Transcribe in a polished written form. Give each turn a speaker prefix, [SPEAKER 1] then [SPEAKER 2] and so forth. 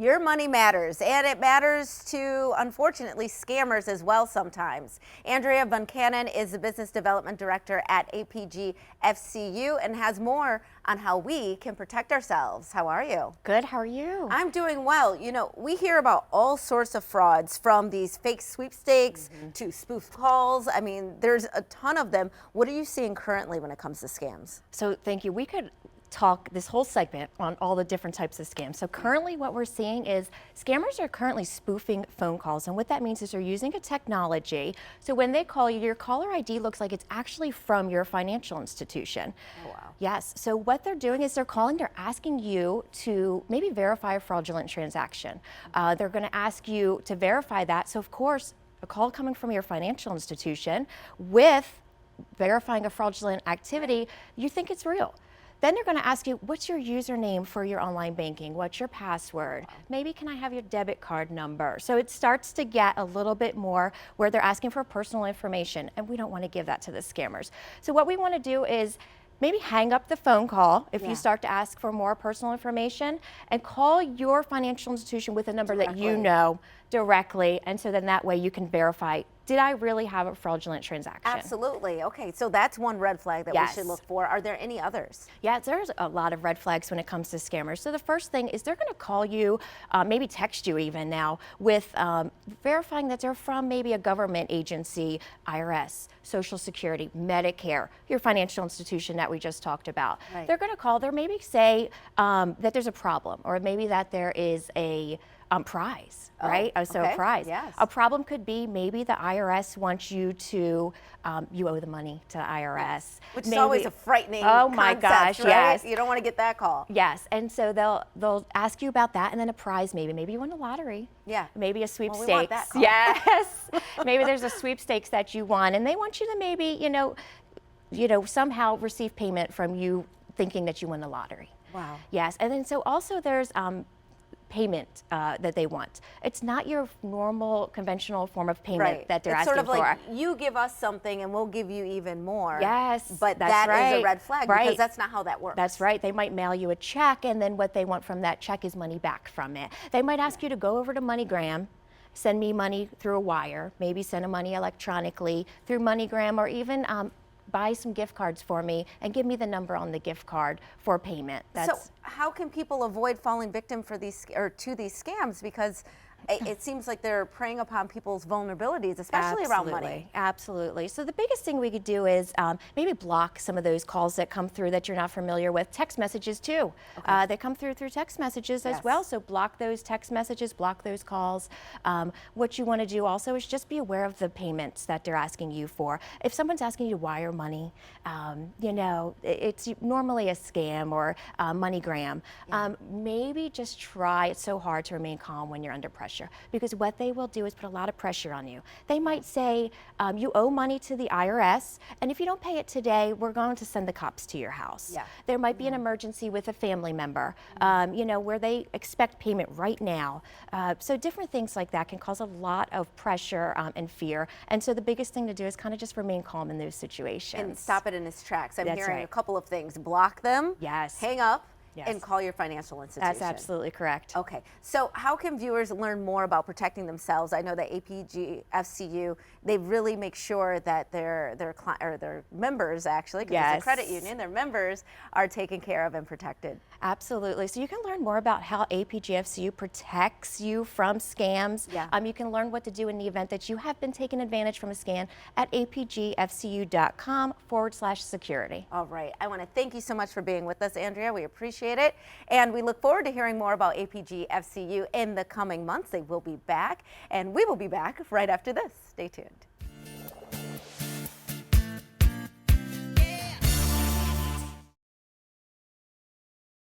[SPEAKER 1] Your money matters, and it matters to, unfortunately, scammers as well sometimes. Andrea Vuncannon is the Business Development Director at APGFCU and has more on how we can protect ourselves. How are you?
[SPEAKER 2] Good, how are you?
[SPEAKER 1] I'm doing well. You know, we hear about all sorts of frauds, from these fake sweepstakes to spoof calls. I mean, there's a ton of them. What are you seeing currently when it comes to scams?
[SPEAKER 2] So thank you. We could talk this whole segment on all the different types of scams. So currently what we're seeing is scammers are currently spoofing phone calls, and what that means is they're using a technology. So when they call you, your caller ID looks like it's actually from your financial institution.
[SPEAKER 1] Oh, wow.
[SPEAKER 2] Yes, so what they're doing is they're asking you to maybe verify a fraudulent transaction. They're going to ask you to verify that. So of course, a call coming from your financial institution with verifying a fraudulent activity, you think it's real. Then they're going to ask you, what's your username for your online banking? What's your password? Maybe can I have your debit card number? So it starts to get a little bit more where they're asking for personal information, and we don't want to give that to the scammers. So what we want to do is maybe hang up the phone call if you start to ask for more personal information, and call your financial institution with a number that you know directly, and so then that way you can verify, did I really have a fraudulent transaction?
[SPEAKER 1] Absolutely. Okay, so that's one red flag that we should look for. Are there any others?
[SPEAKER 2] Yeah, there's a lot of red flags when it comes to scammers. So the first thing is they're going to call you, maybe text you even now, with verifying that they're from maybe a government agency, IRS, Social Security, Medicare, your financial institution that we just talked about.
[SPEAKER 1] Right.
[SPEAKER 2] They're going to call, they're maybe say that there's a problem, or maybe that there is a prize, right? So a prize.
[SPEAKER 1] Yes.
[SPEAKER 2] A problem could be maybe the IRS wants you to, you owe the money to the IRS.
[SPEAKER 1] Which is always a frightening
[SPEAKER 2] my
[SPEAKER 1] concept,
[SPEAKER 2] gosh,
[SPEAKER 1] right?
[SPEAKER 2] yes.
[SPEAKER 1] You don't want to get that call.
[SPEAKER 2] Yes, and so they'll ask you about that, and then a prize maybe. Maybe you won a lottery.
[SPEAKER 1] Yeah.
[SPEAKER 2] Maybe a sweepstakes.
[SPEAKER 1] Well, we want that call.
[SPEAKER 2] Yes. Maybe there's a sweepstakes that you won, and they want you to maybe, somehow receive payment from you thinking that you won the lottery.
[SPEAKER 1] Wow.
[SPEAKER 2] Yes, and then so also there's payment that they want. It's not your normal conventional form of payment that they're asking for.
[SPEAKER 1] It's sort of like, you give us something and we'll give you even more.
[SPEAKER 2] Yes,
[SPEAKER 1] but
[SPEAKER 2] that's
[SPEAKER 1] that is a red flag, because that's not how that works.
[SPEAKER 2] That's right. They might mail you a check, and then what they want from that check is money back from it. They might ask you to go over to MoneyGram, send me money through a wire, maybe send money electronically through MoneyGram, or even buy some gift cards for me and give me the number on the gift card for payment.
[SPEAKER 1] So how can people avoid falling victim to these scams? Because it seems like they're preying upon people's vulnerabilities, especially around money.
[SPEAKER 2] Absolutely. So the biggest thing we could do is maybe block some of those calls that come through that you're not familiar with. Text messages too. They come through text messages as well. So block those text messages, block those calls. What you want to do also is just be aware of the payments that they're asking you for. If someone's asking you to wire money, it's normally a scam or MoneyGram. Maybe just try. It's so hard to remain calm when you're under pressure, because what they will do is put a lot of pressure on you. They might say, you owe money to the IRS, and if you don't pay it today, we're going to send the cops to your house. There might be an emergency with a family member, where they expect payment right now. So different things like that can cause a lot of pressure and fear. And so the biggest thing to do is kind of just remain calm in those situations.
[SPEAKER 1] And stop it in its tracks. I'm hearing a couple of things. Block them, hang up, and call your financial institution.
[SPEAKER 2] That's absolutely correct.
[SPEAKER 1] Okay, so how can viewers learn more about protecting themselves? I know that APGFCU, they really make sure that their members, actually, because it's a credit union, their members are taken care of and protected.
[SPEAKER 2] Absolutely. So you can learn more about how APGFCU protects you from scams. You can learn what to do in the event that you have been taken advantage from a scam at apgfcu.com/security.
[SPEAKER 1] All right. I want to thank you so much for being with us, Andrea. We appreciate it. And we look forward to hearing more about APGFCU in the coming months. They will be back, and we will be back right after this. Stay tuned.